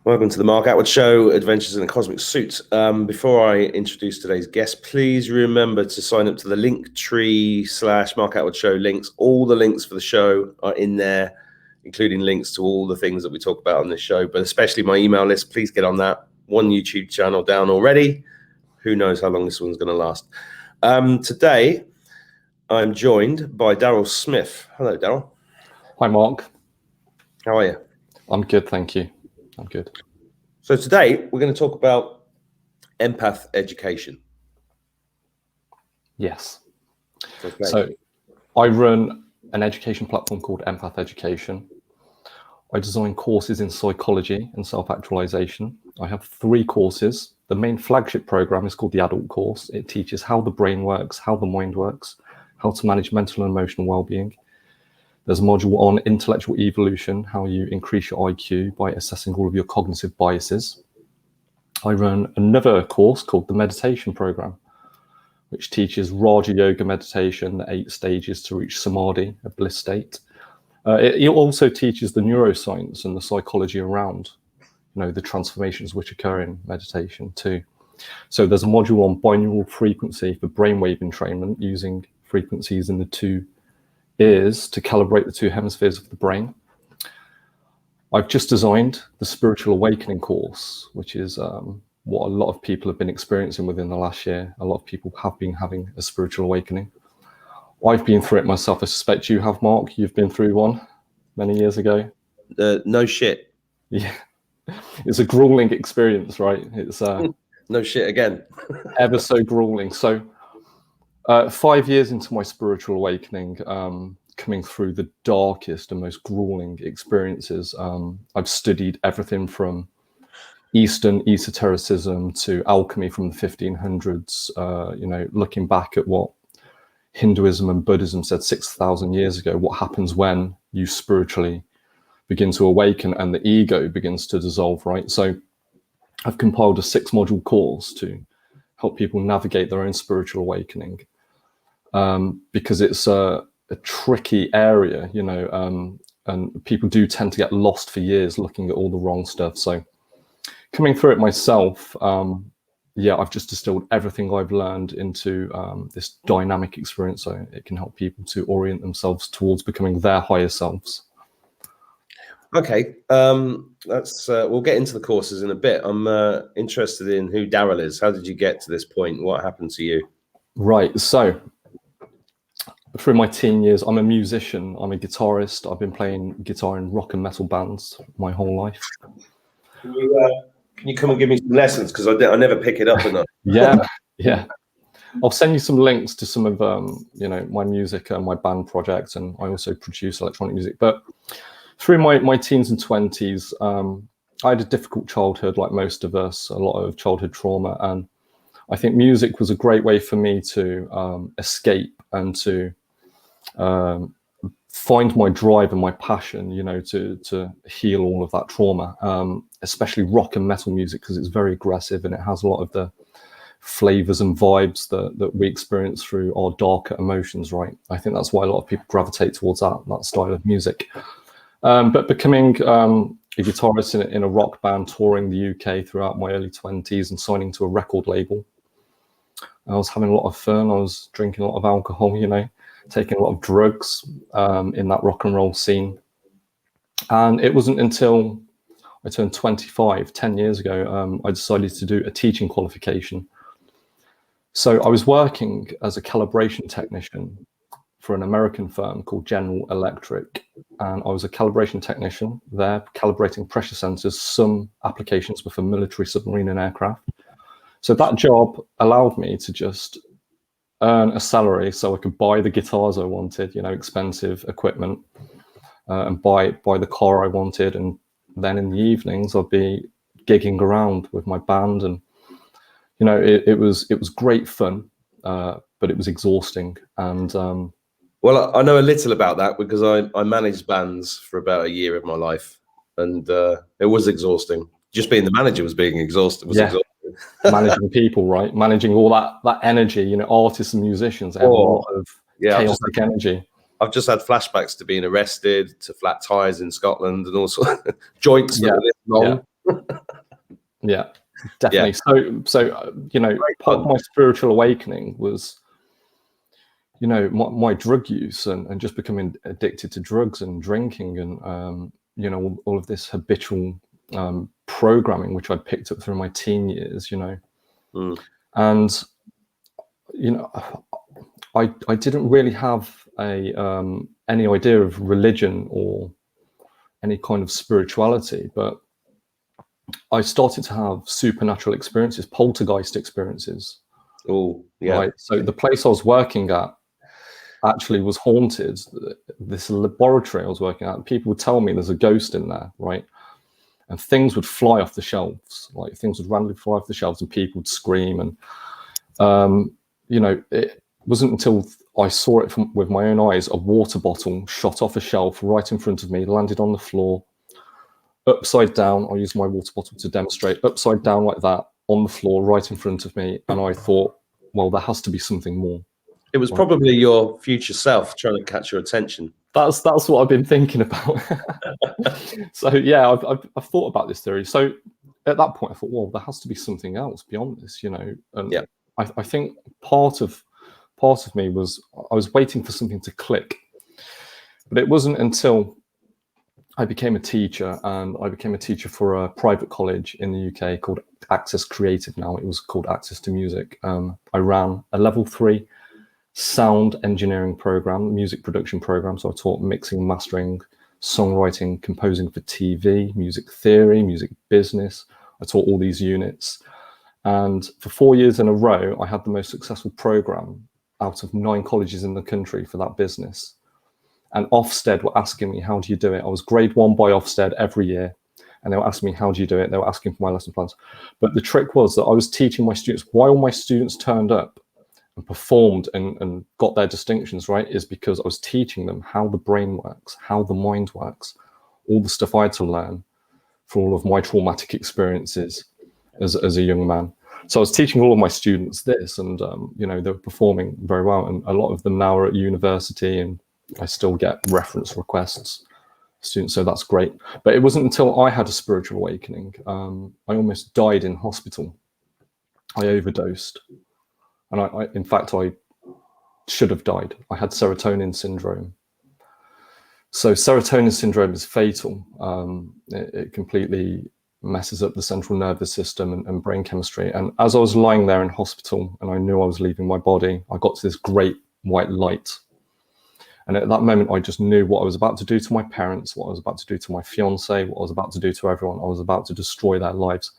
Welcome to the Mark Attwood Show, Adventures in a Cosmic Suit. Before I introduce today's guest, please remember to sign up to the Linktree/Mark Attwood Show links. All the links for the show are in there, including links to all the things that we talk about on this show, but especially my email list. Please get on that. One YouTube channel down already. Who knows how long this one's going to last. Today, I'm joined by Daryl Smith. Hello, Daryl. Hi, Mark. How are you? I'm good, thank you. I'm good. So today we're going to talk about empath education. Yes. Okay. So I run an education platform called Empath Education. I design courses in psychology and self-actualization. I have 3 courses. The main flagship program is called the Adult course. It teaches how the brain works, how the mind works, how to manage mental and emotional well-being. There's a module on intellectual evolution, how you increase your IQ by assessing all of your cognitive biases. I run another course called the Meditation Program, which teaches Raja Yoga meditation, the 8 stages to reach Samadhi, a bliss state. It also teaches the neuroscience and the psychology around, the transformations which occur in meditation too. So there's a module on binaural frequency for brainwave entrainment, using frequencies in the 2 ears to calibrate the 2 hemispheres of the brain. I've just designed the Spiritual Awakening course, which is what a lot of people have been experiencing within the last year. A lot of people have been having a spiritual awakening. I've been through it myself. I suspect you have, Mark. You've been through one many years ago. No shit. Yeah. It's a grueling experience, right? It's no shit again. Ever so grueling. So 5 years into my spiritual awakening, coming through the darkest and most grueling experiences, I've studied everything from Eastern esotericism to alchemy from the 1500s, looking back at what Hinduism and Buddhism said 6,000 years ago, what happens when you spiritually begin to awaken and the ego begins to dissolve, right? So I've compiled a 6-module course to help people navigate their own spiritual awakening. Because it's a tricky area, and people do tend to get lost for years looking at all the wrong stuff. So coming through it myself, I've just distilled everything I've learned into this dynamic experience, so it can help people to orient themselves towards becoming their higher selves. Okay, we'll get into the courses in a bit. I'm interested in who Daryl is. How did you get to this point? What happened to you? Right, so through my teen years, I'm a musician. I'm a guitarist. I've been playing guitar in rock and metal bands my whole life. Can you come and give me some lessons? Because I never pick it up enough. Yeah. I'll send you some links to some of my music and my band projects, and I also produce electronic music. But through my teens and 20s, I had a difficult childhood, like most of us, a lot of childhood trauma, and I think music was a great way for me to escape and to find my drive and my passion, to heal all of that trauma, especially rock and metal music, because it's very aggressive and it has a lot of the flavors and vibes that we experience through our darker emotions, right? I think that's why a lot of people gravitate towards that style of music. But becoming a guitarist in a rock band, touring the UK throughout my early 20s and signing to a record label, I was having a lot of fun. I was drinking a lot of alcohol, taking a lot of drugs in that rock and roll scene. And it wasn't until I turned 25, 10 years ago, I decided to do a teaching qualification. So I was working as a calibration technician for an American firm called General Electric. And I was a calibration technician there, calibrating pressure sensors. Some applications were for military, submarine and aircraft. So that job allowed me to just earn a salary so I could buy the guitars I wanted, expensive equipment, and buy the car I wanted. And then in the evenings, I'd be gigging around with my band. And, it was great fun, but it was exhausting. And well, I know a little about that because I managed bands for about a year of my life, and it was exhausting. Just being the manager was being exhausted. Exhausting. Managing people, right? Managing all that energy, artists and musicians have a lot of chaotic energy. I've just had flashbacks to being arrested, to flat tires in Scotland, and also joints that were this long. Yeah, definitely. So you know, part of my spiritual awakening was, you know, my drug use and just becoming addicted to drugs and drinking and you know, all of this habitual programming which I'd picked up through my teen years, you know. And you know, I didn't really have a any idea of religion or any kind of spirituality, but I started to have supernatural experiences, poltergeist experiences. Oh, yeah. Right. So the place I was working at actually was haunted. This laboratory I was working at, people would tell me there's a ghost in there, right? And things would fly off the shelves, like things would randomly fly off the shelves, and people would scream. And you know, it wasn't until I saw it with my own eyes, a water bottle shot off a shelf right in front of me, landed on the floor, upside down. I used my water bottle to demonstrate, upside down like that on the floor right in front of me. And I thought, well, there has to be something more. It was probably your future self trying to catch your attention. That's what I've been thinking about. So yeah, I've thought about this theory. So at that point, I thought, well, there has to be something else beyond this, you know. And yeah. I think part of me was I was waiting for something to click, but it wasn't until I became a teacher, and I became a teacher for a private college in the UK called Access Creative. Now it was called Access to Music. I ran a level 3 sound engineering program, music production program. So I taught mixing, mastering, songwriting, composing for TV, music theory, music business. I taught all these units. And for 4 years in a row, I had the most successful program out of 9 colleges in the country for that business. And Ofsted were asking me, how do you do it? I was grade 1 by Ofsted every year. And they were asking me, how do you do it? They were asking for my lesson plans. But the trick was that I was teaching my students, why all my students turned up and performed and got their distinctions, right, is because I was teaching them how the brain works, how the mind works, all the stuff I had to learn for all of my traumatic experiences as a young man. So I was teaching all of my students this, and you know, they were performing very well, and a lot of them now are at university, and I still get reference requests, students, so that's great. But it wasn't until I had a spiritual awakening. I almost died in hospital. I overdosed. And I in fact, I should have died. I had serotonin syndrome. So serotonin syndrome is fatal. It completely messes up the central nervous system and brain chemistry. And as I was lying there in hospital and I knew I was leaving my body, I got to this great white light. And at that moment, I just knew what I was about to do to my parents, what I was about to do to my fiance, what I was about to do to everyone. I was about to destroy their lives.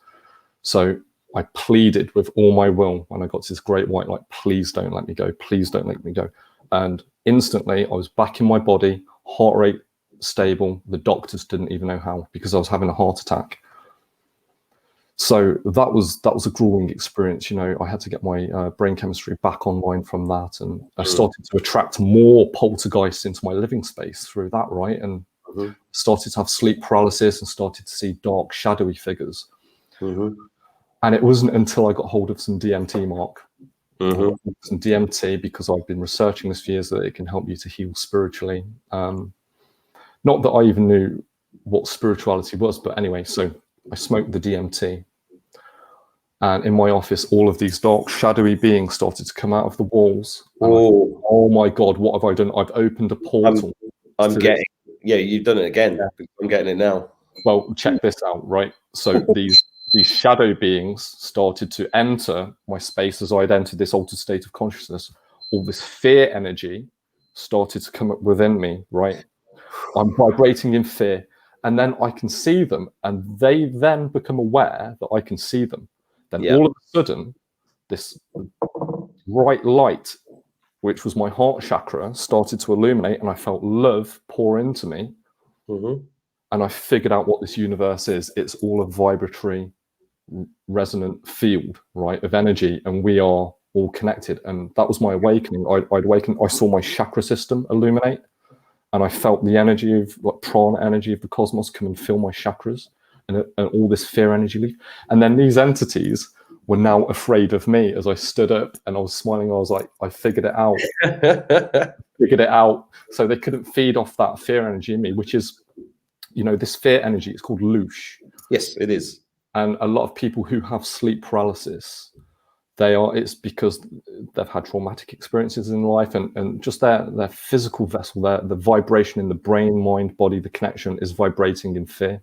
So I pleaded with all my will when I got to this great white light, please don't let me go, please don't let me go. And instantly I was back in my body, heart rate stable. The doctors didn't even know how, because I was having a heart attack. So that was a grueling experience. You know, I had to get my brain chemistry back online from that. And I started to attract more poltergeists into my living space through that, right? And started to have sleep paralysis and started to see dark, shadowy figures. And it wasn't until I got hold of some DMT, Mark, some DMT, because I've been researching this for years, that it can help you to heal spiritually. Not that I even knew what spirituality was, but anyway, so I smoked the DMT. And in my office, all of these dark, shadowy beings started to come out of the walls. Thought, oh my God, what have I done? I've opened a portal. I'm getting, yeah, you've done it again. Yeah. I'm getting it now. Well, check this out, right? So these shadow beings started to enter my space as I'd entered this altered state of consciousness. All this fear energy started to come up within me, right? I'm vibrating in fear. And then I can see them, and they then become aware that I can see them. Then all of a sudden, this bright light, which was my heart chakra, started to illuminate, and I felt love pour into me. And I figured out what this universe is. It's all a vibratory, resonant field, right, of energy, and we are all connected. And that was my awakening. I'd awakened. I saw my chakra system illuminate, and I felt the energy of, like, prana energy of the cosmos come and fill my chakras, and all this fear energy leave. And then these entities were now afraid of me as I stood up, and I was smiling. I was like, I figured it out. Figured it out. So they couldn't feed off that fear energy in me, which is, you know, this fear energy. It's called loosh. Yes, it is. And a lot of people who have sleep paralysis, it's because they've had traumatic experiences in life, and just their physical vessel, the vibration in the brain, mind, body, the connection is vibrating in fear.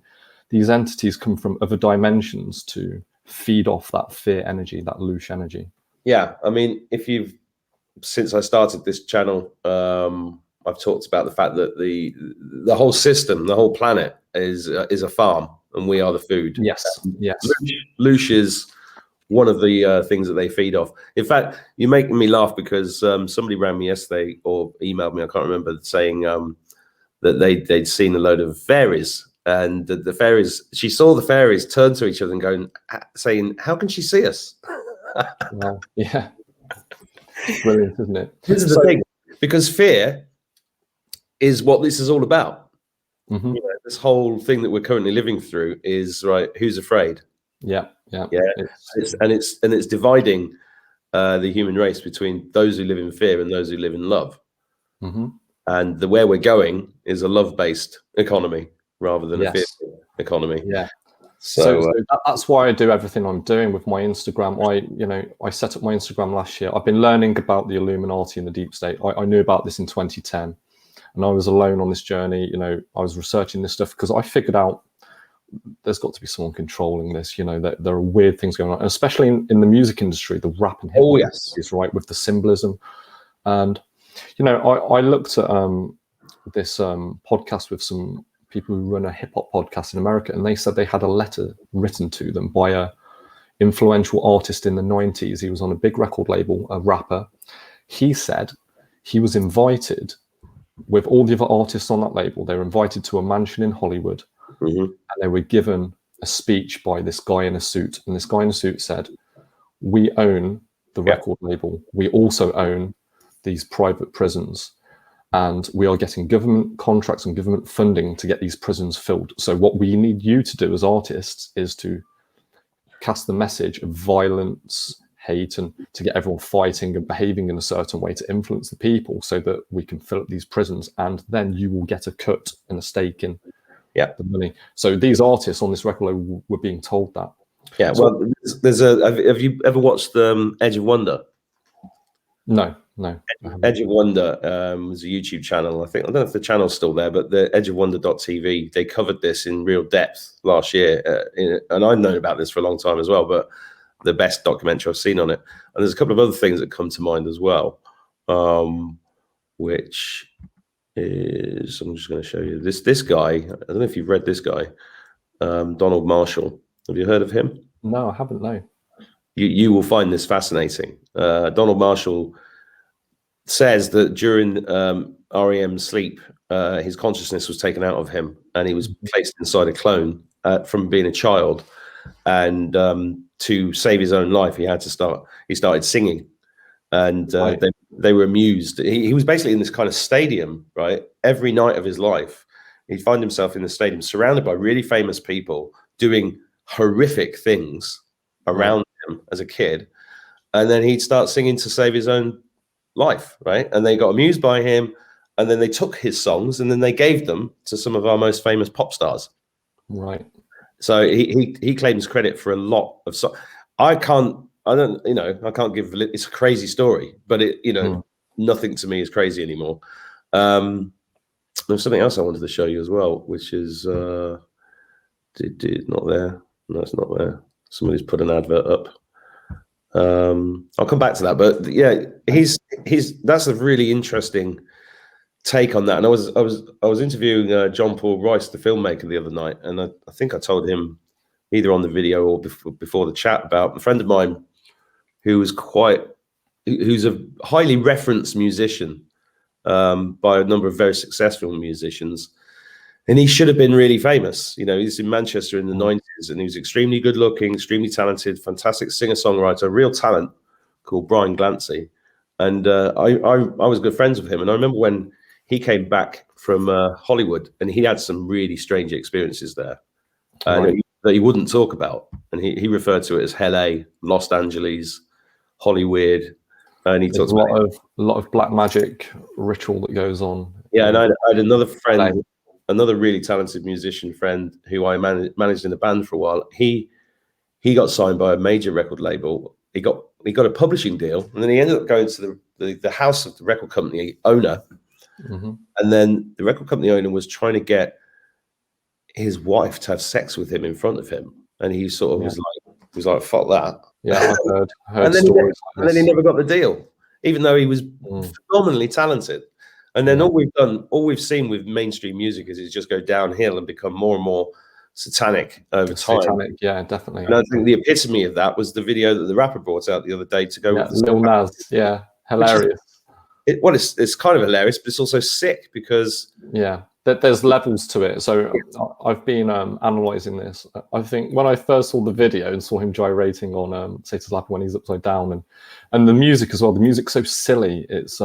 These entities come from other dimensions to feed off that fear energy, that louche energy. Yeah, I mean, since I started this channel, I've talked about the fact that the whole system, the whole planet is a farm, and we are the food. Yes, yes. Louche is one of the things that they feed off. In fact, you're making me laugh because somebody rang me yesterday or emailed me, I can't remember, saying that they'd seen a load of fairies, and the fairies, she saw the fairies turn to each other and saying, "How can she see us?" Well, yeah. Brilliant, isn't it? This is the thing, because fear is what this is all about. Mm-hmm. You know, this whole thing that we're currently living through is, right, who's afraid? Yeah. It's dividing the human race between those who live in fear and those who live in love. Mm-hmm. And where we're going is a love-based economy rather than a fear economy. Yeah. So that's why I do everything I'm doing with my Instagram. I set up my Instagram last year. I've been learning about the Illuminati and the deep state. I knew about this in 2010, and I was alone on this journey. I was researching this stuff because I figured out there's got to be someone controlling this. That there are weird things going on, especially in the music industry, the rap and hip hop is right with the symbolism. And I looked at this podcast with some people who run a hip hop podcast in America, and they said they had a letter written to them by a influential artist in the 90s. He was on a big record label, a rapper. He said he was invited with all the other artists on that label. They were invited to a mansion in Hollywood, and they were given a speech by this guy in a suit. And this guy in a suit said, "We own the record label. We also own these private prisons. And we are getting government contracts and government funding to get these prisons filled. So what we need you to do as artists is to cast the message of violence, hate, and to get everyone fighting and behaving in a certain way to influence the people so that we can fill up these prisons. And then you will get a cut and a stake in the money." So these artists on this record label were being told that. Yeah, well, have you ever watched Edge of Wonder? No. Edge of Wonder was a YouTube channel. I don't know if the channel's still there, but the edgeofwonder.tv, they covered this in real depth last year. And I've known about this for a long time as well, but the best documentary I've seen on it. And there's a couple of other things that come to mind as well, which is, I'm just going to show you this guy. I don't know if you've read this guy, Donald Marshall. Have you heard of him? No, I haven't, no. You will find this fascinating. Donald Marshall says that during REM's sleep, his consciousness was taken out of him, and he was placed inside a clone from being a child. And to save his own life, he started singing, and they were amused. He was basically in this kind of stadium, right? Every night of his life, he'd find himself in the stadium, surrounded by really famous people doing horrific things around him as a kid, and then he'd start singing to save his own life, right? And they got amused by him, and then they took his songs and then they gave them to some of our most famous pop stars. Right. So he claims credit for a lot of I can't give, it's a crazy story, but nothing to me is crazy anymore. There's something else I wanted to show you as well, which is not there. No, it's not there. Somebody's put an advert up. I'll come back to that, but yeah, that's a really interesting take on that. And I was interviewing John Paul Rice, the filmmaker, the other night, and I think I told him either on the video or before the chat about a friend of mine who's a highly referenced musician by a number of very successful musicians. And he should have been really famous. He's in Manchester in the 90s, and he was extremely good looking, extremely talented, fantastic singer-songwriter, real talent, called Brian Glancy. And I was good friends with him. And I remember when he came back from Hollywood, and he had some really strange experiences there that he wouldn't talk about. And he referred to it as LA, Los Angeles, Hollywood. And he talks about a lot of black magic ritual that goes on. Yeah, and I had another friend. another really talented musician friend who I managed in a band for a while. He got signed by a major record label. He got a publishing deal, and then he ended up going to the house of the record company owner. And then the record company owner was trying to get his wife to have sex with him in front of him, and he sort of was like, "Fuck that." Yeah, I've heard and then stories. And then he never got the deal, even though he was phenomenally talented. And then all we've seen with mainstream music is it just go downhill and become more and more satanic over time. Satanic, yeah, definitely. And I think the epitome of that was the video that the rapper brought out the other day to go with the Lil Nas. Yeah, hilarious. It's kind of hilarious, but it's also sick because there's levels to it. So I've been analyzing this. I think when I first saw the video and saw him gyrating on Satan's lap when he's upside down, and the music as well. The music's so silly. It's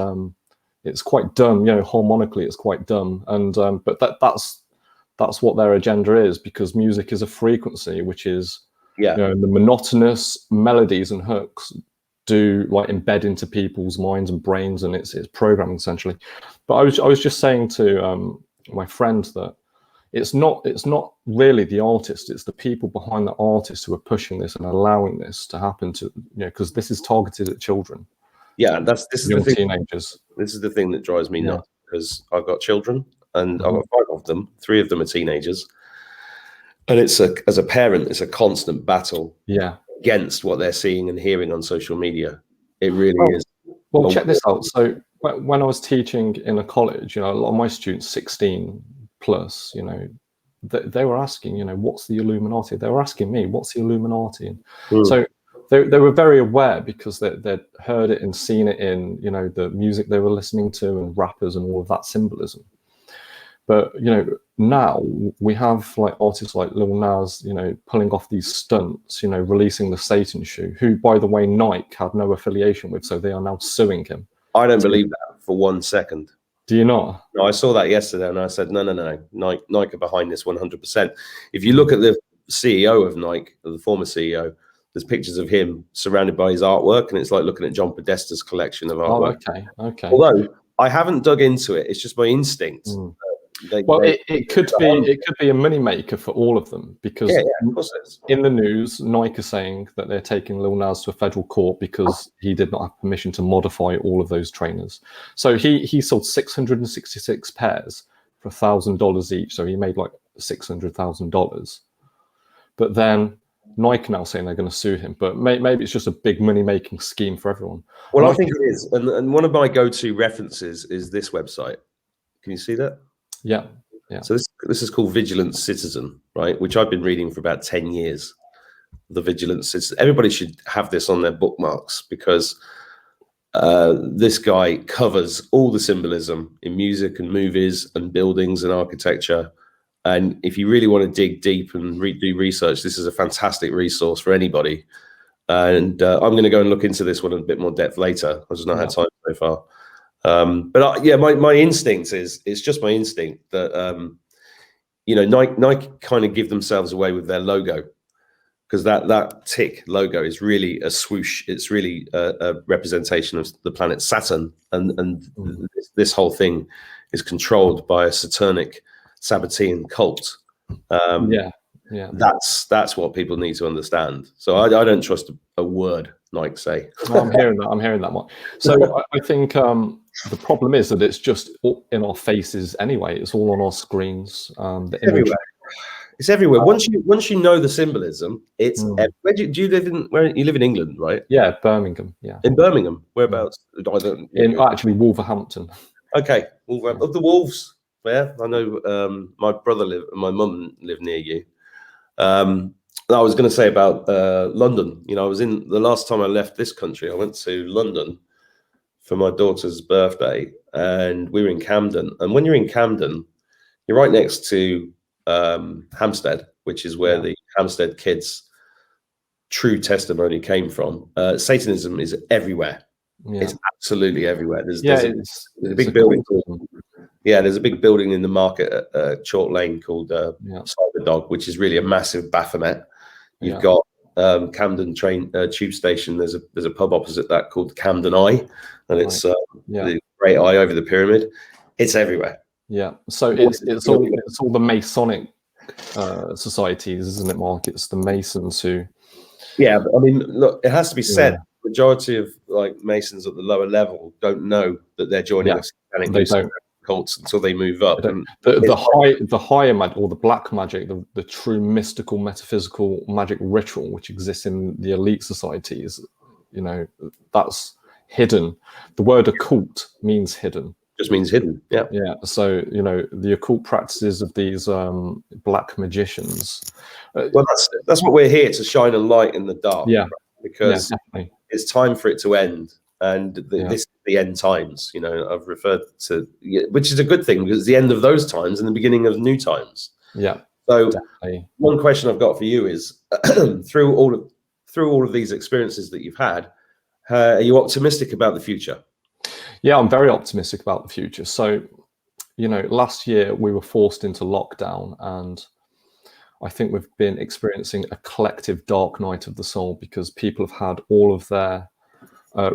quite dumb. Harmonically, it's quite dumb. And but that's what their agenda is, because music is a frequency, which is the monotonous melodies and hooks do like embed into people's minds and brains, and it's programming essentially. But I was just saying to my friend that it's not really the artist, it's the people behind the artist who are pushing this and allowing this to happen to because this is targeted at children. This is the thing. Teenagers. This is the thing that drives me nuts, because I've got children and I've got 5 of them. 3 of them are teenagers, and as a parent, it's a constant battle. Against what they're seeing and hearing on social media. It really is. Well, check this out. So when I was teaching in a college, a lot of my students, 16 plus, they were asking, what's the Illuminati? They were asking me, what's the Illuminati? And so they were very aware, because they'd heard it and seen it in, the music they were listening to and rappers and all of that symbolism. But now we have like artists like Lil Nas, pulling off these stunts, releasing the Satan shoe, who, by the way, Nike had no affiliation with, so they are now suing him. I don't believe that for 1 second. Do you not? No, I saw that yesterday, and I said, no, Nike are behind this 100%. If you look at the CEO of Nike, the former CEO, there's pictures of him surrounded by his artwork, and it's like looking at John Podesta's collection of artwork. Oh, okay. Although I haven't dug into it, it's just my instinct. It could be a money maker for all of them, because of course it is. In the news, Nike are saying that they're taking Lil Nas to a federal court because he did not have permission to modify all of those trainers. So he sold 666 pairs for $1,000 each. So he made like $600,000. But then Nike now saying they're going to sue him. But maybe it's just a big money making scheme for everyone. Well, I think it is. And one of my go-to references is this website. Can you see that? Yeah. So this is called Vigilant Citizen, right? Which I've been reading for about 10 years. The Vigilant Citizen. Everybody should have this on their bookmarks, because this guy covers all the symbolism in music and movies and buildings and architecture. And if you really want to dig deep and do research, this is a fantastic resource for anybody. And I'm going to go and look into this one in a bit more depth later. I've just not had time so far. My instinct it's just my instinct that Nike kind of give themselves away with their logo, because that tick logo is really a swoosh. It's really a representation of the planet Saturn, and this whole thing is controlled by a satanic Sabbatean cult. That's what people need to understand. So I don't trust a word Nike say. I'm hearing that one. So I think the problem is that it's just in our faces anyway. It's all on our screens. Everywhere. It's everywhere. Once you know the symbolism, it's where do you live in? Where you live in England, right? Yeah, Birmingham. Yeah, in Birmingham. Whereabouts? Actually Wolverhampton. Okay, Wolverhampton. Of the Wolves. Yeah, I know. My brother my mum lived near you. I was going to say about London. I was in the last time I left this country. I went to London for my daughter's birthday, and we were in Camden. And when you're in Camden, you're right next to Hampstead, which is where the Hampstead kids' true testimony came from. Satanism is everywhere. It's absolutely everywhere. There's a big building. There's a big building in the market at Chalk Lane called Cyber Dog, which is really a massive Baphomet. You've got Camden tube station. There's a pub opposite that called Camden Eye, and it's the great eye over the pyramid. It's everywhere. Yeah. So it's all the Masonic societies, isn't it, Mark? It's the Masons who. Yeah, but I mean, look, it has to be said. The majority of like Masons at the lower level don't know that they're joining us cults until they move up. And the higher magic, or the black magic, the true mystical, metaphysical magic ritual which exists in the elite societies, that's hidden. The word occult means hidden. Just means hidden. Yeah. Yeah. So the occult practices of these black magicians. Well, that's what we're here to shine a light in the dark. Yeah. Because it's time for it to end, and this is the end times. I've referred to, which is a good thing because it's the end of those times and the beginning of new times. Yeah. So one question I've got for you is, through all of these experiences that you've had, are you optimistic about the future? Yeah, I'm very optimistic about the future. So, last year we were forced into lockdown, and I think we've been experiencing a collective dark night of the soul because people have had all of their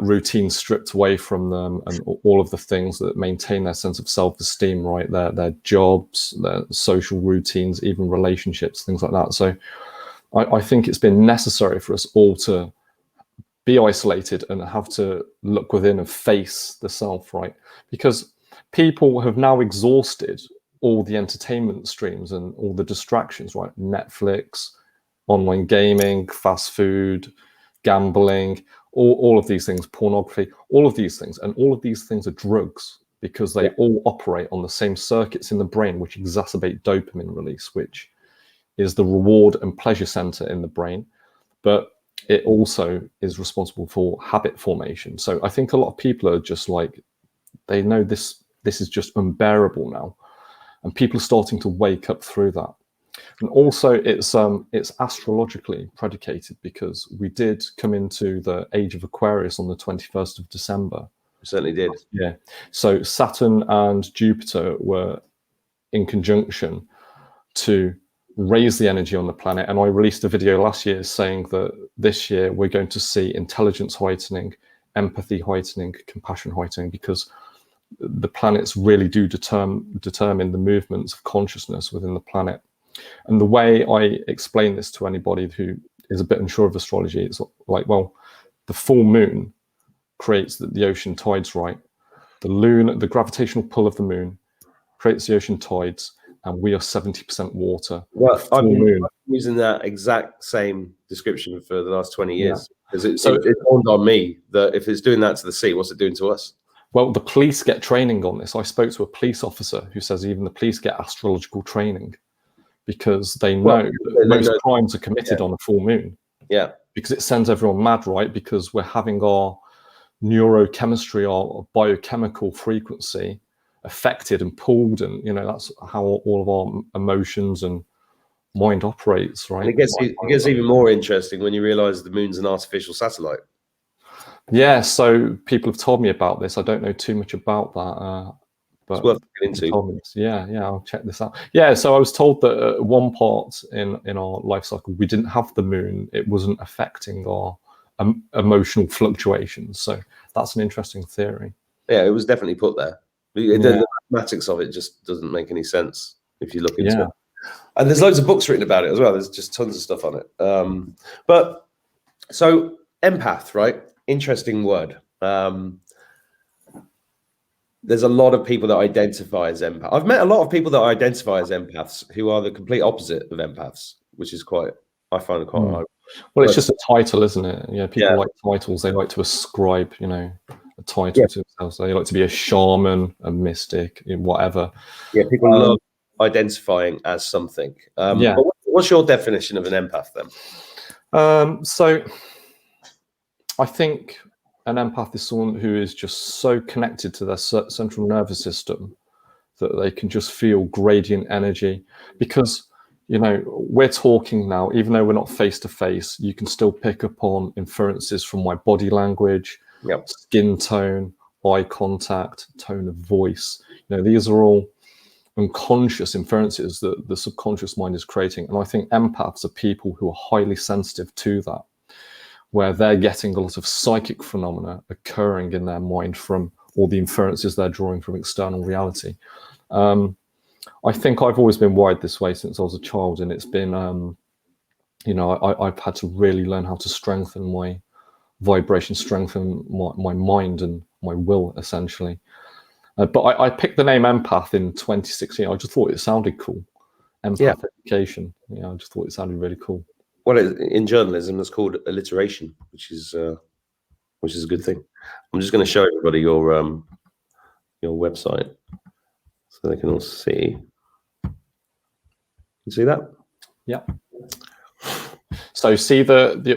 routines stripped away from them, and all of the things that maintain their sense of self-esteem, right? Their jobs, their social routines, even relationships, things like that. So I think it's been necessary for us all to be isolated and have to look within and face the self, right? Because people have now exhausted all the entertainment streams and all the distractions, right? Netflix, online gaming, fast food, gambling, all of these things, pornography, all of these things. And all of these things are drugs because they all operate on the same circuits in the brain, which exacerbate dopamine release, which is the reward and pleasure center in the brain. But it also is responsible for habit formation. So I think a lot of people are just like, they know this is just unbearable now. And people are starting to wake up through that. And also it's astrologically predicated because we did come into the age of Aquarius on the 21st of December. We certainly did. Yeah. So Saturn and Jupiter were in conjunction to raise the energy on the planet. And I released a video last year saying that this year we're going to see intelligence heightening, empathy heightening, compassion heightening, because the planets really do determine the movements of consciousness within the planet. And the way I explain this to anybody who is a bit unsure of astrology, it's like, well, the full moon creates the ocean tides, right? The gravitational pull of the moon creates the ocean tides, and we are 70% water. Well, I've been using that exact same description for the last 20 years. Because it dawned on me that if it's doing that to the sea, what's it doing to us? Well, the police get training on this. I spoke to a police officer who says even the police get astrological training because they know that most crimes are committed on a full moon. Yeah. Because it sends everyone mad, right? Because we're having our neurochemistry, our biochemical frequency affected and pulled, and that's how all of our emotions and mind operates, right? And it gets even more interesting when you realize the moon's an artificial satellite. Yeah, so people have told me about this. I don't know too much about that, but it's worth looking into. Yeah, I'll check this out. Yeah, so I was told that at one part in our life cycle, we didn't have the moon. It wasn't affecting our emotional fluctuations. So that's an interesting theory. Yeah, it was definitely put there. The mathematics of it just doesn't make any sense if you look into it. And there's loads of books written about it as well. There's just tons of stuff on it. But so empath, right? Interesting word. There's a lot of people that identify as empath. I've met a lot of people that identify as empaths who are the complete opposite of empaths, which is I find it quite hard. Well, it's just a title, isn't it? Yeah, people like titles. They like to ascribe, a title to themselves. They like to be a shaman, a mystic, whatever. Yeah, people love identifying as something. But what's your definition of an empath then? So I think an empath is someone who is just so connected to their central nervous system that they can just feel gradient energy. Because we're talking now, even though we're not face to face, you can still pick up on inferences from my body language, skin tone, eye contact, tone of voice. These are all unconscious inferences that the subconscious mind is creating. And I think empaths are people who are highly sensitive to that, where they're getting a lot of psychic phenomena occurring in their mind from all the inferences they're drawing from external reality. I think I've always been wired this way since I was a child, and it's been, you know, I've had to really learn how to strengthen my vibration, strengthen my mind and my will, essentially. But I picked the name Empath in 2016. I just thought it sounded cool. Empath education. Yeah, I just thought it sounded really cool. Well, in journalism, it's called alliteration, which is a good thing. I'm just going to show everybody your website so they can all see. You see that? Yeah. So see the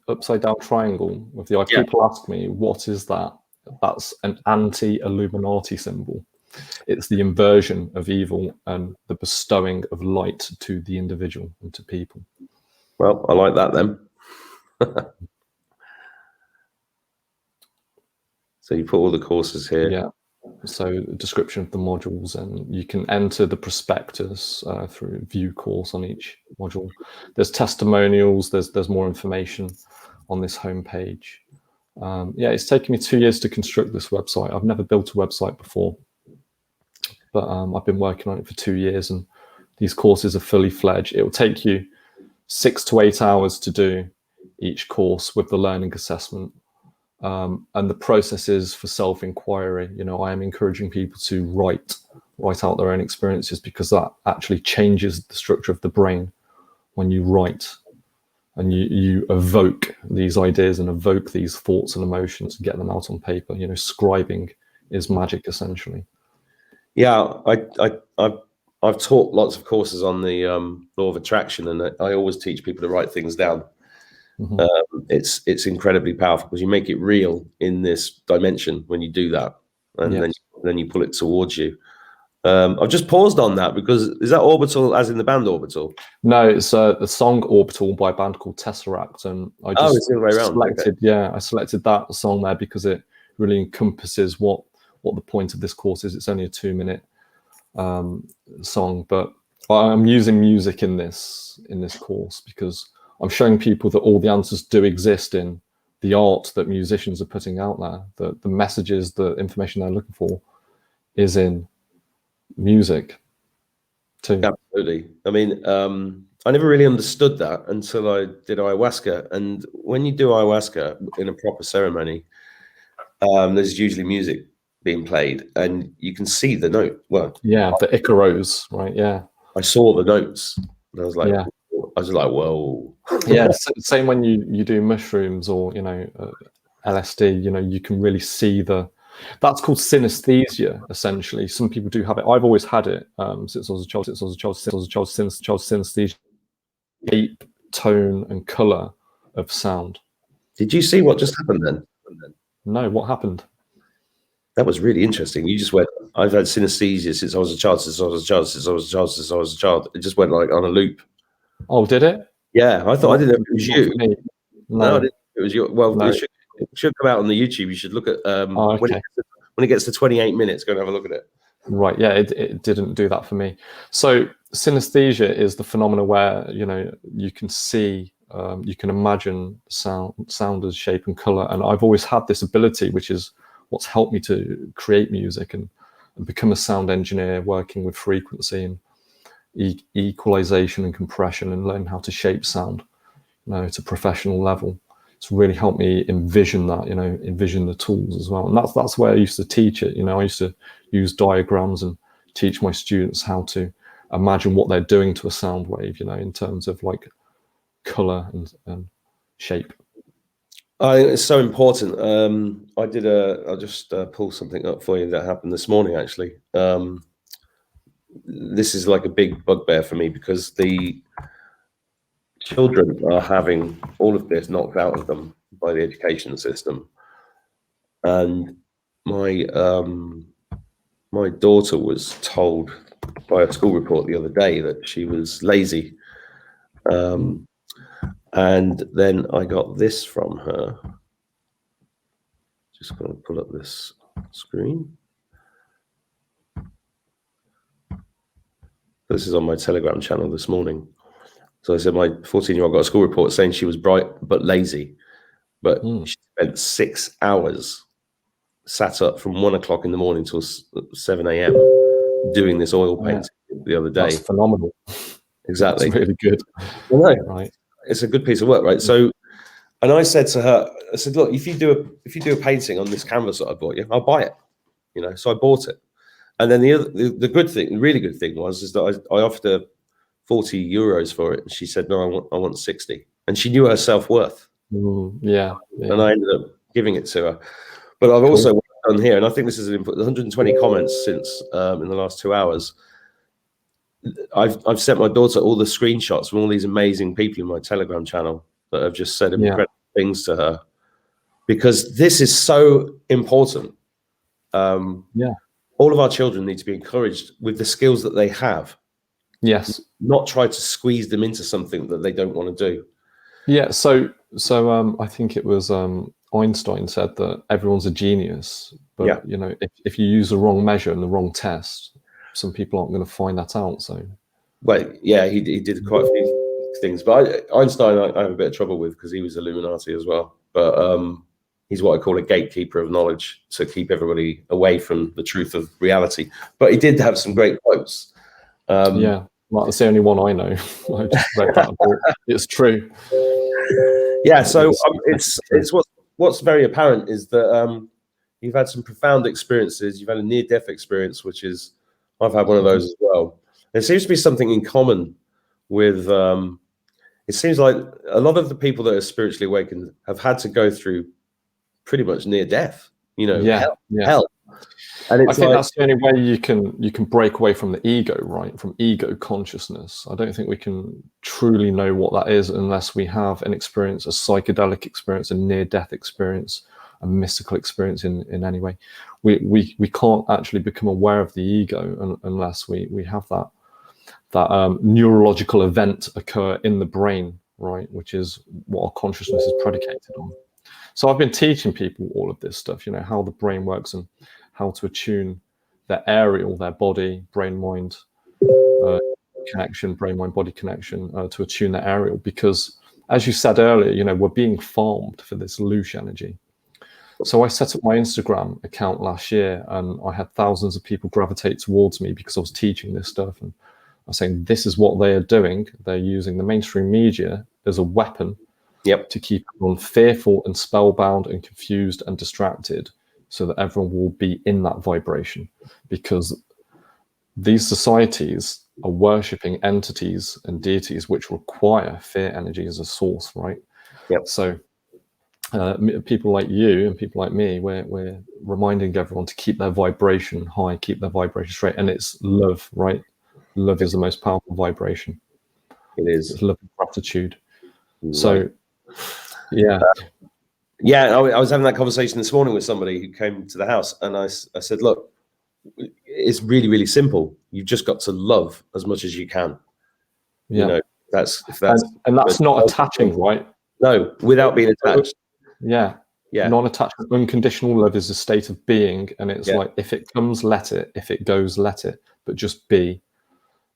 upside down triangle with the eye. Yeah. People ask me, what is that? That's an anti-Illuminati symbol. It's the inversion of evil and the bestowing of light to the individual and to people. Well, I like that then. So you put all the courses here. Yeah. So description of the modules, and you can enter the prospectus through view course on each module. There's testimonials. There's more information on this homepage. Yeah, it's taken me 2 years to construct this website. I've never built a website before, but I've been working on it for 2 years, and these courses are fully fledged. It will take you 6 to 8 hours to do each course with the learning assessment. And the processes for self-inquiry. You know, I am encouraging people to write out their own experiences, because that actually changes the structure of the brain when you write and you evoke these ideas and evoke these thoughts and emotions and get them out on paper. You know, scribing is magic, essentially. Yeah, I've taught lots of courses on the law of attraction, and I always teach people to write things down. Mm-hmm. It's incredibly powerful because you make it real in this dimension when you do that, and then you pull it towards you. I've just paused on that because is that Orbital, as in the band Orbital? No, it's the song Orbital by a band called Tesseract, and I just it's the other way around. Selected, okay. Yeah, I selected that song there because it really encompasses what the point of this course is. It's only a 2-minute song, but I'm using music in this course because I'm showing people that all the answers do exist in the art that musicians are putting out there. The messages, the information they're looking for is in music too. Absolutely. I mean, I never really understood that until I did ayahuasca. And when you do ayahuasca in a proper ceremony, there's usually music being played and you can see the note. Well, yeah, the Icaros, right? Yeah. I saw the notes and I was like, whoa. Yeah, same when you do mushrooms or, you know, LSD, you know, you can really see that's called synesthesia, essentially. Some people do have it. I've always had it since I was a child. Synesthesia, shape, tone, and color of sound. Did you see what just happened then? No, what happened? That was really interesting. You just went, I've had synesthesia since I was a child, It just went like on a loop. Oh, did it? Yeah, I thought, I didn't know it was you. No, I didn't know it was you. Well, no. It should come out on the YouTube. You should look at okay. when it gets to 28 minutes, go and have a look at it. Right, yeah, it didn't do that for me. So synesthesia is the phenomena where, you know, you can see, you can imagine sound as shape and color. And I've always had this ability, which is what's helped me to create music and become a sound engineer, working with frequency and equalization and compression and learn how to shape sound, you know, to a professional level. It's really helped me envision that, you know, envision the tools as well. And that's where I used to teach it. You know, I used to use diagrams and teach my students how to imagine what they're doing to a sound wave, you know, in terms of like color and shape. It's so important. I'll just pull something up for you that happened this morning, actually. This is like a big bugbear for me because the children are having all of this knocked out of them by the education system. And my daughter was told by a school report the other day that she was lazy. And then I got this from her. Just going to pull up this screen. This is on my Telegram channel this morning. So I said my 14-year-old got a school report saying she was bright but lazy. But she spent 6 hours sat up from 1 o'clock in the morning till 7 a.m. doing this oil Yeah. painting the other day. That's phenomenal. Exactly. That's really good. I know. Right. It's a good piece of work, right? So, and I said to her, I said, look, if you do a painting on this canvas that I bought you, I'll buy it. You know, so I bought it. And then the good thing, the really good thing is that I offered her 40 euros for it, and she said, no, I want 60. And she knew her self-worth. Yeah. And I ended up giving it to her. But I've also done here, and I think this is an important, 120 comments since in the last 2 hours. I've sent my daughter all the screenshots from all these amazing people in my Telegram channel that have just said incredible things to her, because this is so important. All of our children need to be encouraged with the skills that they have. Yes. Not try to squeeze them into something that they don't want to do. Yeah. So I think it was Einstein said that everyone's a genius, but you know, if you use the wrong measure and the wrong test, some people aren't going to find that out. So, well, yeah, he did quite a few things, but Einstein I have a bit of trouble with because he was Illuminati as well. But he's what I call a gatekeeper of knowledge, to keep everybody away from the truth of reality. But he did have some great quotes. Yeah, well, that's the only one I know. I just read that book. It's true. Yeah, so it's what's very apparent is that you've had some profound experiences. You've had a near-death experience, which is, I've had one of those as well. There seems to be something in common with, it seems like a lot of the people that are spiritually awakened have had to go through pretty much near death, you know, hell. And it's I think that's the only way you can break away from the ego, right? From ego consciousness. I don't think we can truly know what that is unless we have an experience, a psychedelic experience, a near-death experience, a mystical experience in any way. We can't actually become aware of the ego unless we have that neurological event occur in the brain, right? Which is what our consciousness is predicated on. So I've been teaching people all of this stuff, you know, how the brain works and how to attune their aerial, their body, brain-mind connection, brain-mind-body connection, to attune their aerial. Because, as you said earlier, you know, we're being farmed for this loosh energy. So I set up my Instagram account last year, and I had thousands of people gravitate towards me because I was teaching this stuff. And I was saying, this is what they are doing. They're using the mainstream media as a weapon to keep everyone fearful and spellbound and confused and distracted, so that everyone will be in that vibration, because these societies are worshipping entities and deities which require fear energy as a source, right? So people like you and people like me, we're reminding everyone to keep their vibration high, keep their vibration straight, and it's love, right? Love is the most powerful vibration. It is. It's love and gratitude. Right. So, yeah. Yeah, I was having that conversation this morning with somebody who came to the house, and I said, look, it's really, really simple. You've just got to love as much as you can. You know, that's not attaching, right? No, without being attached. Yeah. Non-attachment, unconditional love is a state of being, and it's like, if it comes, let it. If it goes, let it. But just be.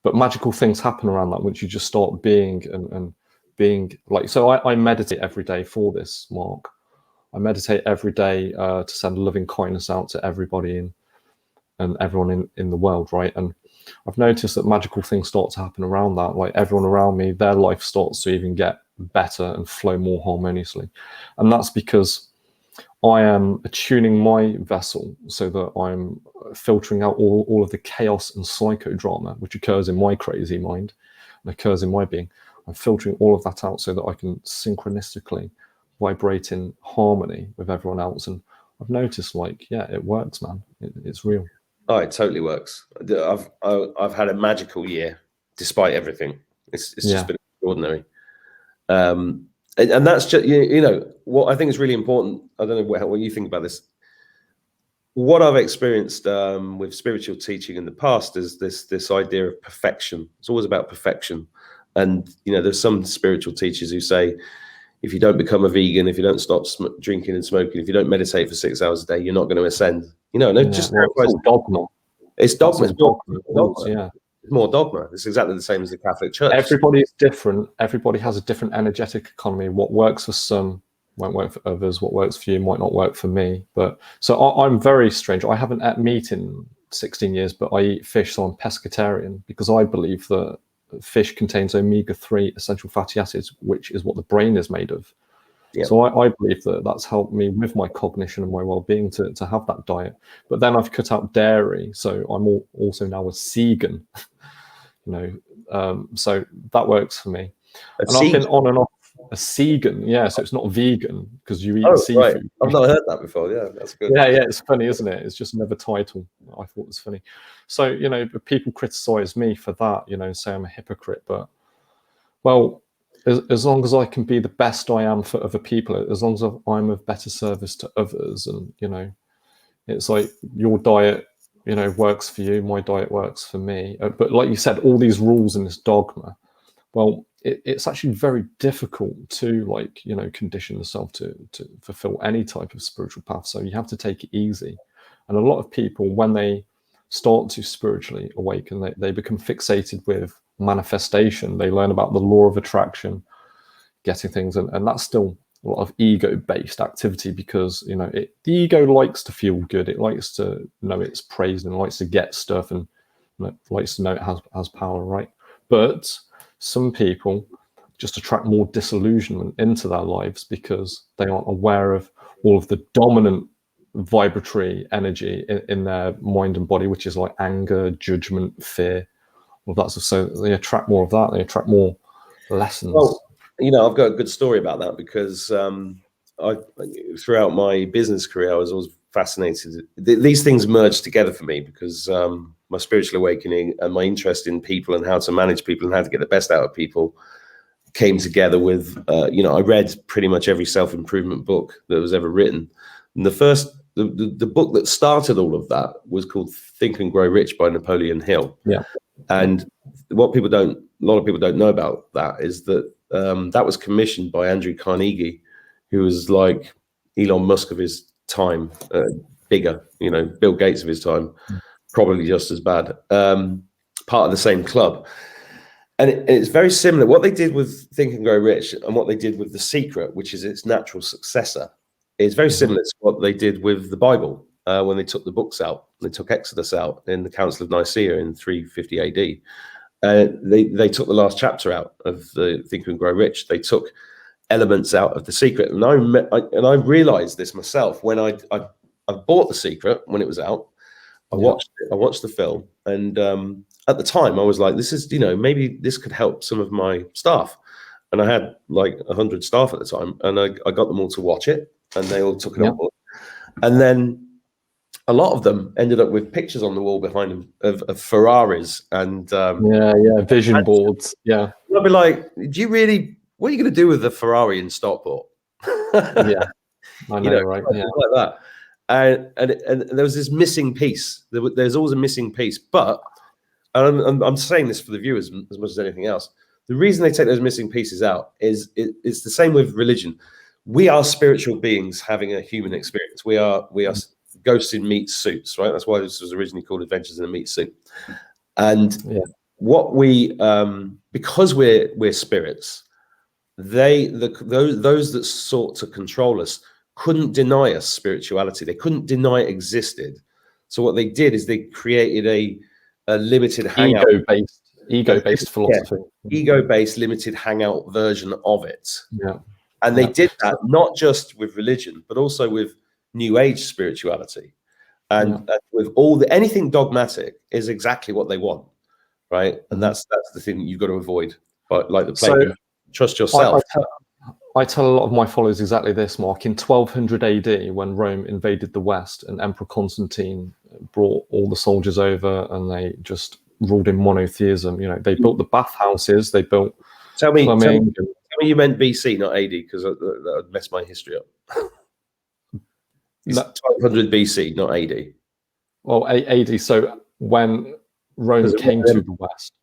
But magical things happen around that once you just start being and being like. So I meditate every day for this, Mark. I meditate every day to send loving kindness out to everybody and everyone in the world, right? And I've noticed that magical things start to happen around that. Like, everyone around me, their life starts to even get better and flow more harmoniously. And that's because I am attuning my vessel so that I'm filtering out all of the chaos and psychodrama which occurs in my crazy mind and occurs in my being. I'm filtering all of that out so that I can synchronistically vibrate in harmony with everyone else. And I've noticed, like, it works, man. It's real. Oh, it totally works. I've had a magical year despite everything. It's just been extraordinary. And that's just, you know, what I think is really important. I don't know what you think about this. What I've experienced with spiritual teaching in the past is this idea of perfection. It's always about perfection. And, you know, there's some spiritual teachers who say, if you don't become a vegan, if you don't stop drinking and smoking, if you don't meditate for 6 hours a day, you're not going to ascend. You know, and it's dogma. It's dogma. It's dogma. It's more dogma. It's exactly the same as the Catholic Church. Everybody's different. Everybody has a different energetic economy. What works for some won't work for others. What works for you might not work for me. But so I'm very strange. I haven't ate meat in 16 years, but I eat fish, so I'm pescatarian, because I believe that fish contains omega-3 essential fatty acids, which is what the brain is made of. Yeah. So I believe that that's helped me with my cognition and my well-being to have that diet. But then I've cut out dairy, so I'm also now a vegan. So that works for me. And I've been on and off a vegan, yeah. So it's not vegan because you eat seafood. Right. I've not heard that before. Yeah, that's good. Yeah, it's funny, isn't it? It's just another title. I thought it was funny. So people criticize me for that. Say I'm a hypocrite, but well, as long as I can be the best I am for other people, as long as I'm of better service to others, and it's like your diet works for you, my diet works for me, but like you said, all these rules and this dogma, well, it's actually very difficult to condition yourself to fulfill any type of spiritual path. So you have to take it easy. And a lot of people, when they start to spiritually awaken, they become fixated with manifestation. They learn about the law of attraction, getting things, and that's still a lot of ego-based activity, because the ego likes to feel good. It likes to know it's praised and likes to get stuff, and likes to know it has power, right? But some people just attract more disillusionment into their lives because they aren't aware of all of the dominant vibratory energy in their mind and body, which is like anger, judgment, fear, all that. So they attract more of that. They attract more lessons. Well, I've got a good story about that, because throughout my business career, I was always fascinated. These things merged together for me, because my spiritual awakening and my interest in people and how to manage people and how to get the best out of people came together with, I read pretty much every self-improvement book that was ever written. And the book that started all of that was called Think and Grow Rich by Napoleon Hill. Yeah. And a lot of people don't know about that is that that was commissioned by Andrew Carnegie, who was like Elon Musk of his time, bigger, Bill Gates of his time, probably just as bad, part of the same club. And it's very similar. What they did with Think and Grow Rich and what they did with The Secret, which is its natural successor, is very similar to what they did with the Bible when they took the books out. They took Exodus out in the Council of Nicaea in 350 AD. They took the last chapter out of the Think and Grow Rich. They took elements out of The Secret. And I realized this myself when I bought The Secret when it was out. I watched the film, and at the time I was like, this is, maybe this could help some of my staff. And I had like 100 staff at the time, and I got them all to watch it, and they all took it on board. And then a lot of them ended up with pictures on the wall behind them of Ferraris and vision boards. Yeah. I'd be like, what are you going to do with the Ferrari in Stockport? Yeah, I know, right? Yeah. Like that. And there was this missing piece. There's always a missing piece. But I'm saying this for the viewers as much as anything else. The reason they take those missing pieces out is it's the same with religion. We are spiritual beings having a human experience. We are ghosts in meat suits, right? That's why this was originally called Adventures in a Meat Suit. And what we, because we're spirits, those that sought to control us couldn't deny us spirituality. They couldn't deny it existed. So what they did is they created a limited hangout. Ego-based philosophy. Ego-based limited hangout version of it. Yeah. And they did that not just with religion, but also with New Age spirituality. And with anything dogmatic is exactly what they want, right? And that's the thing that you've got to avoid. But like the plague, trust yourself. I tell a lot of my followers exactly this, Mark. In 1200 AD, when Rome invaded the West and Emperor Constantine brought all the soldiers over and they just ruled in monotheism, they built the bathhouses, they built plumbing. Tell me you meant BC, not AD, because that would mess my history up. It's 1200 BC, not AD. Well, AD. So when Rome came to the West.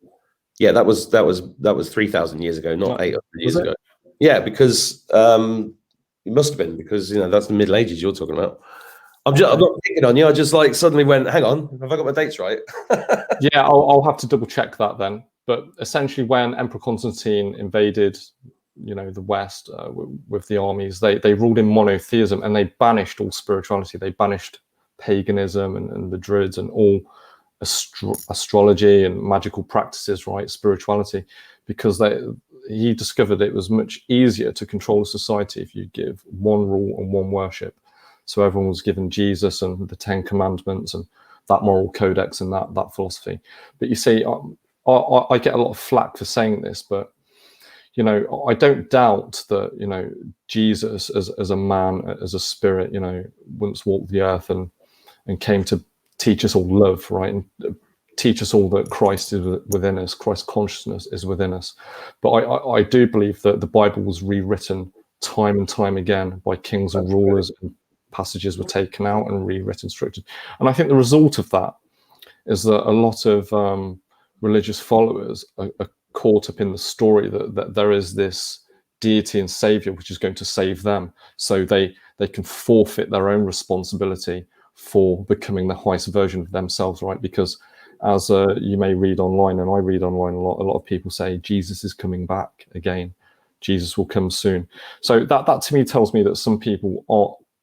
Yeah, that was 3,000 years ago, not 800 years ago. Yeah, because it must have been, because that's the Middle Ages you're talking about. I'm not picking on you. I just suddenly went, hang on, have I got my dates right? Yeah, I'll have to double check that then. But essentially, when Emperor Constantine invaded, the West with the armies, they ruled in monotheism and they banished all spirituality. They banished paganism and the Druids and all astrology and magical practices, right? Spirituality, because he discovered it was much easier to control a society if you give one rule and one worship. So everyone was given Jesus and the 10 Commandments and that moral codex and that philosophy. But you see, I get a lot of flack for saying this, but you know, I don't doubt that, you know, Jesus as a man, as a spirit, you know, once walked the earth and came to teach us all love, right? And teach us all that Christ is within us, Christ consciousness is within us. But I do believe that the Bible was rewritten time and time again by kings and rulers, and passages were taken out and rewritten strictly. And I think the result of that is that a lot of religious followers are caught up in the story that there is this deity and savior which is going to save them, so they can forfeit their own responsibility for becoming the highest version of themselves, right? Because as you may read online, and I read online a lot of people say Jesus is coming back again, Jesus will come soon. So that to me tells me that some people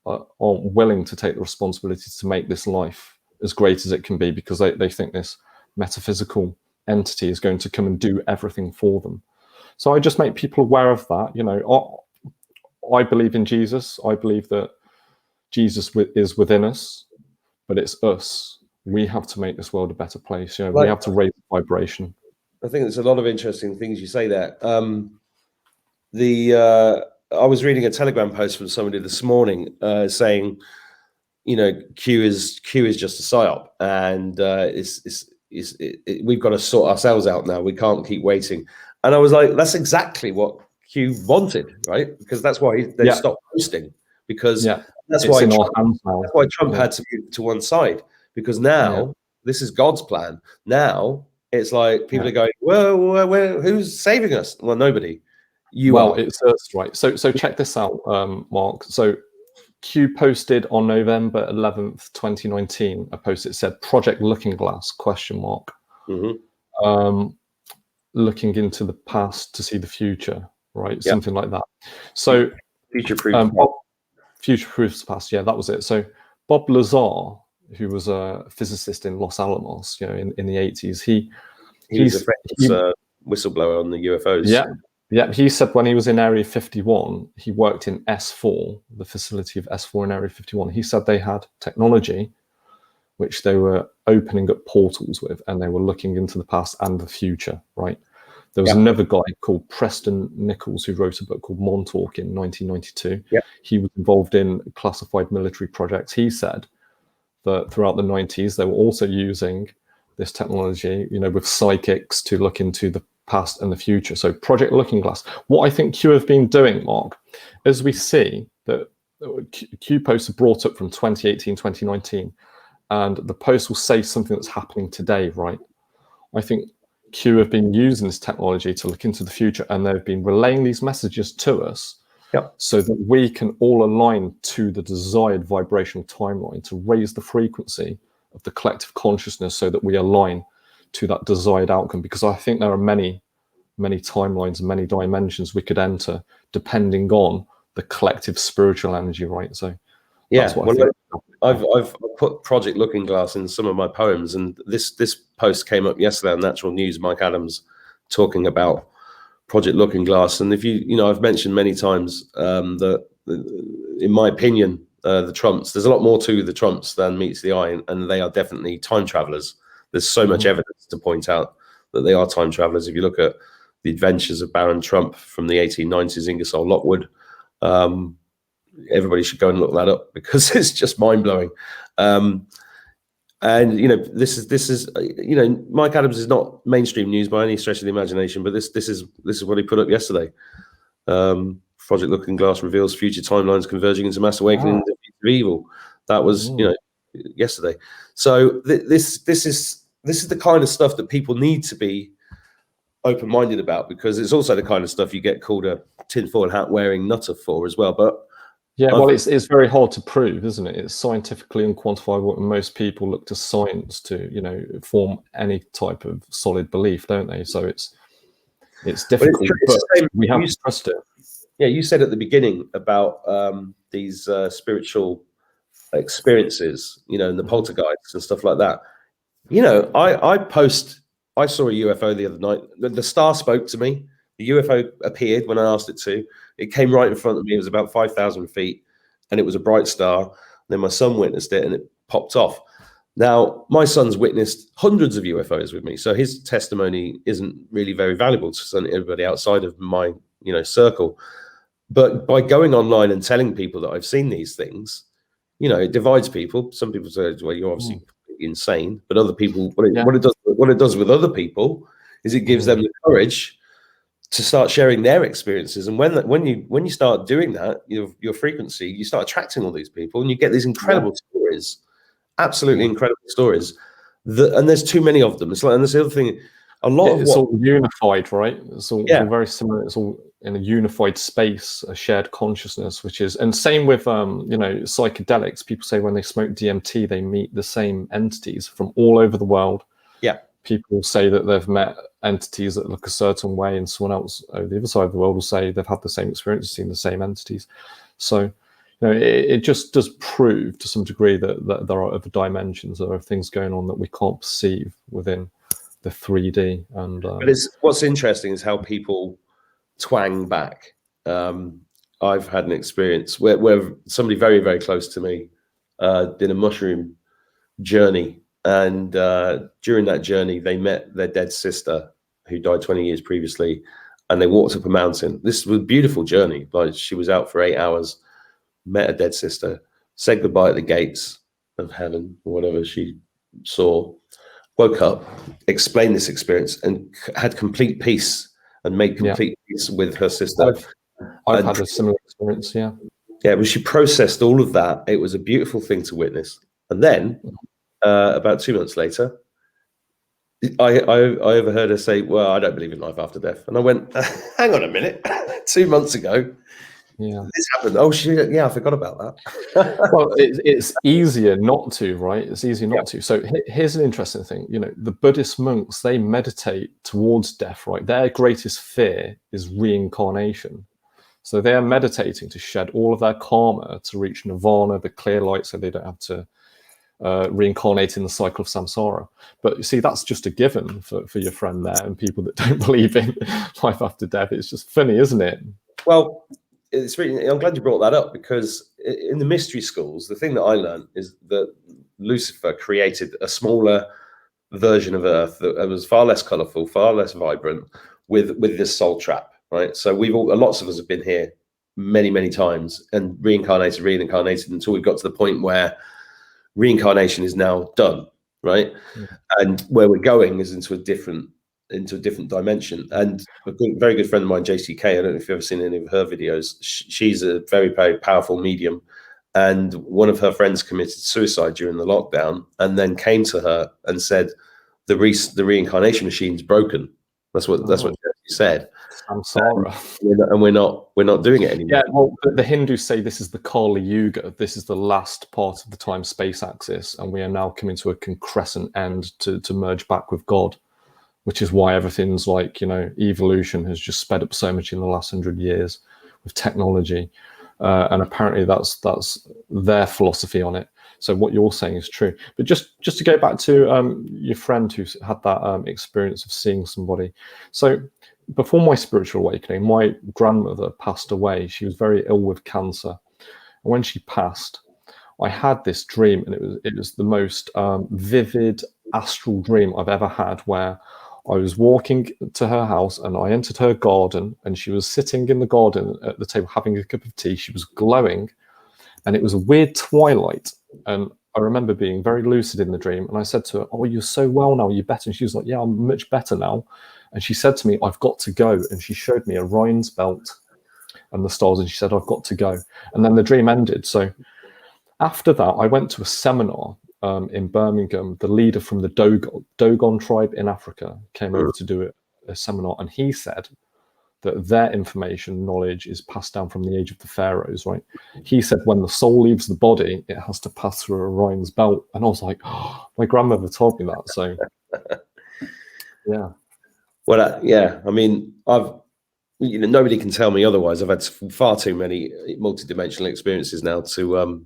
aren't willing to take the responsibility to make this life as great as it can be, because they think this metaphysical entity is going to come and do everything for them. So I just make people aware of that. You know, I believe in Jesus. I believe that Jesus is within us, but it's us. We have to make this world a better place. You know, we have to raise the vibration. I think there's a lot of interesting things you say there. I was reading a Telegram post from somebody this morning saying, you know, Q is just a psyop, and we've got to sort ourselves out now. We can't keep waiting. And I was like, that's exactly what Q wanted, right? Because that's why they stopped posting. Because that's why Trump had to move to one side. Because now this is God's plan. Now it's like people are going, well, who's saving us? Well, nobody. It's us, right? So check this out, Mark. So Q posted on November 11th, 2019, a post that said "Project Looking Glass?" ? Looking into the past to see the future, right? Something like that. So future-proof. Future-proofs past. Yeah, that was it. So Bob Lazar, who was a physicist in Los Alamos, you know, in the 80s, he's a famous whistleblower on the UFOs. Yeah, he said when he was in Area 51, he worked in S4, the facility of S4 in Area 51. He said they had technology which they were opening up portals with, and they were looking into the past and the future, right? There was another guy called Preston Nichols who wrote a book called Montauk in 1992. He was involved in classified military projects. He said that throughout the 90s, they were also using this technology, you know, with psychics to look into the past and the future. So Project Looking Glass. What I think Q have been doing, Mark, as we see that Q posts are brought up from 2018, 2019, and the post will say something that's happening today, right? I think Q have been using this technology to look into the future, and they've been relaying these messages to us so that we can all align to the desired vibrational timeline to raise the frequency of the collective consciousness so that we align to that desired outcome. Because I think there are many timelines and many dimensions we could enter depending on the collective spiritual energy, right? So that's what I think. I've put Project Looking Glass in some of my poems, and this post came up yesterday on Natural News. Mike Adams talking about Project Looking Glass, and if you know, I've mentioned many times that, in my opinion, the Trumps. There's a lot more to the Trumps than meets the eye, and they are definitely time travelers. There's so much evidence to point out that they are time travelers. If you look at the adventures of Baron Trump from the 1890s, Ingersoll Lockwood. Everybody should go and look that up because it's just mind-blowing. And you know, this is you know, Mike Adams is not mainstream news by any stretch of the imagination, but this is what he put up yesterday. Project Looking Glass reveals future timelines converging into mass awakening of evil. That was you know, yesterday. So this is the kind of stuff that people need to be open-minded about, because it's also the kind of stuff you get called a tinfoil hat wearing nutter for as well. But well, it's very hard to prove, isn't it? It's scientifically unquantifiable, and most people look to science to, you know, form any type of solid belief, don't they? So it's difficult, but we have to trust it. Yeah, you said at the beginning about these spiritual experiences, you know, and the poltergeists and stuff like that. You know, I saw a UFO the other night. The star spoke to me. The UFO appeared when I asked it to. It came right in front of me. It was about 5,000 feet, and it was a bright star. Then my son witnessed it, and it popped off. Now, my son's witnessed hundreds of UFOs with me, so his testimony isn't really very valuable to anybody outside of my, circle. But by going online and telling people that I've seen these things, it divides people. Some people say, "Well, you're obviously insane," but other people, what it does with other people is it gives them the courage to start sharing their experiences. And when you start doing that, your frequency, you start attracting all these people, and you get these incredible stories, absolutely incredible stories. And there's too many of them. It's like, and that's the other thing. A lot of it's all unified, right? It's all very similar. It's all in a unified space, a shared consciousness, which is, and same with psychedelics. People say when they smoke DMT, they meet the same entities from all over the world. Yeah. People say that they've met entities that look a certain way, and someone else over the other side of the world will say they've had the same experience, seen the same entities. So, it just does prove to some degree that there are other dimensions, there are things going on that we can't perceive within the 3D. And but what's interesting is how people twang back. I've had an experience where somebody very, very close to me did a mushroom journey, and during that journey they met their dead sister who died 20 years previously, and they walked up a mountain. This was a beautiful journey. Like, she was out for 8 hours, met a dead sister, said goodbye at the gates of heaven or whatever she saw, woke up, explained this experience, and had complete peace and made complete peace with her sister. I've had a similar experience, yeah. Yeah, but she processed all of that. It was a beautiful thing to witness. And then, about 2 months later, I overheard her say, "Well, I don't believe in life after death." And I went, "Hang on a minute. 2 months ago, this happened. Oh, shit, yeah, I forgot about that." Well, it's easier not to, right? It's easier not to. So here's an interesting thing. The Buddhist monks, they meditate towards death, right? Their greatest fear is reincarnation. So they are meditating to shed all of their karma to reach nirvana, the clear light, so they don't have to reincarnate in the cycle of samsara. But you see, that's just a given for your friend there, and people that don't believe in life after death. It's just funny, isn't it? Well, it's really, I'm glad you brought that up, because in the mystery schools, the thing that I learned is that Lucifer created a smaller version of Earth that was far less colorful, far less vibrant, with this soul trap, right? So lots of us have been here many, many times and reincarnated until we got to the point where reincarnation is now done, right? And where we're going is into a different dimension. And a very good friend of mine, JCK, I don't know if you've ever seen any of her videos. She's a very, very powerful medium, and one of her friends committed suicide during the lockdown, and then came to her and said the reincarnation machine's broken. That's what JC said. Samsara. And we're not doing it anymore. Yeah, well, the Hindus say this is the Kali Yuga. This is the last part of the time-space axis, and we are now coming to a concrescent end to merge back with God, which is why everything's like, evolution has just sped up so much in the last 100 years with technology. And apparently that's their philosophy on it. So what you're saying is true. But just to go back to your friend who had that experience of seeing somebody. So before my spiritual awakening, my grandmother passed away. She was very ill with cancer. And when she passed, I had this dream, and it was the most vivid astral dream I've ever had, where I was walking to her house and I entered her garden, and she was sitting in the garden at the table having a cup of tea. She was glowing, and it was a weird twilight. And I remember being very lucid in the dream. And I said to her, "Oh, you're so well now. You're better." And she was like, "Yeah, I'm much better now." And she said to me, "I've got to go." And she showed me Orion's belt and the stars, and she said, "I've got to go." And then the dream ended. So after that, I went to a seminar in Birmingham. The leader from the Dogon tribe in Africa came over to do a seminar, and he said that their information knowledge is passed down from the age of the pharaohs, right? He said when the soul leaves the body, it has to pass through Orion's belt. And I was like, oh, my grandmother told me that. So yeah. Well, yeah, I mean, nobody can tell me otherwise. I've had far too many multidimensional experiences now to,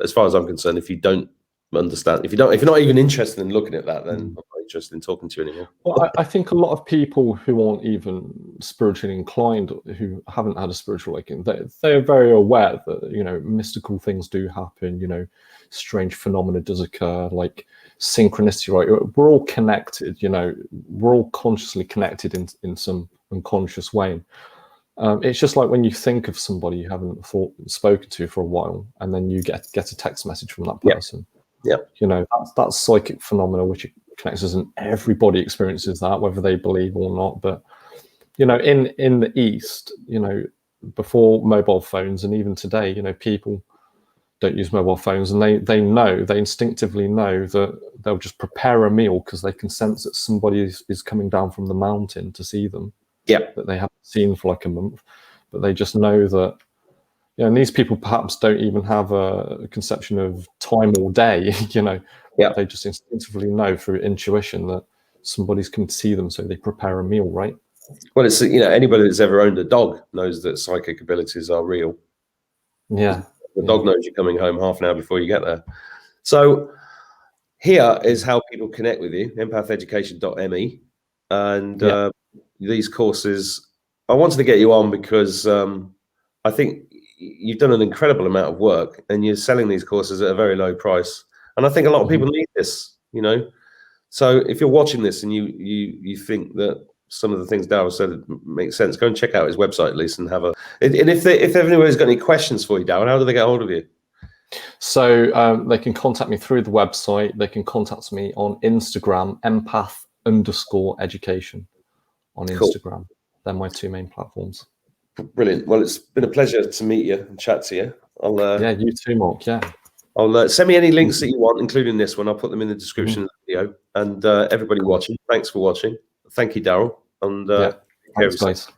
as far as I'm concerned, if you don't understand. If you're not even interested in looking at that, then I'm not interested in talking to you anymore. Well, I think a lot of people who aren't even spiritually inclined, who haven't had a spiritual awakening, they're very aware that, you know, mystical things do happen, you know, strange phenomena does occur, like synchronicity, right? We're all connected, you know, we're all consciously connected in some unconscious way. It's just like when you think of somebody you haven't spoken to for a while, and then you get a text message from that person. Yeah. You know, that's psychic phenomena which connects us, and everybody experiences that, whether they believe or not. But, you know, in the East, you know, before mobile phones, and even today, you know, people don't use mobile phones, and they instinctively know that they'll just prepare a meal because they can sense that somebody is coming down from the mountain to see them. Yeah. That they haven't seen for like a month, but they just know that. Yeah, and these people perhaps don't even have a conception of time or day, you know. Yeah. They just instinctively know through intuition that somebody's come to see them, so they prepare a meal, right? Well, it's, you know, anybody that's ever owned a dog knows that psychic abilities are real. Yeah. The dog knows you're coming home half an hour before you get there. So here is how people connect with you, empatheducation.me. And these courses, I wanted to get you on because I think you've done an incredible amount of work, and you're selling these courses at a very low price. And I think a lot of people need this, you know. So if you're watching this and you think that some of the things Daryl said make sense, go and check out his website at least and have a. And if anybody's got any questions for you, Daryl, how do they get hold of you? So they can contact me through the website. They can contact me on Instagram, empath_education on Instagram. Cool. They're my two main platforms. Brilliant. Well, it's been a pleasure to meet you and chat to you. Yeah, you too, Mark. Yeah. I'll send me any links that you want, including this one. I'll put them in the description of the video. And everybody watching, thanks for watching. Thank you, Daryl. And thanks, guys.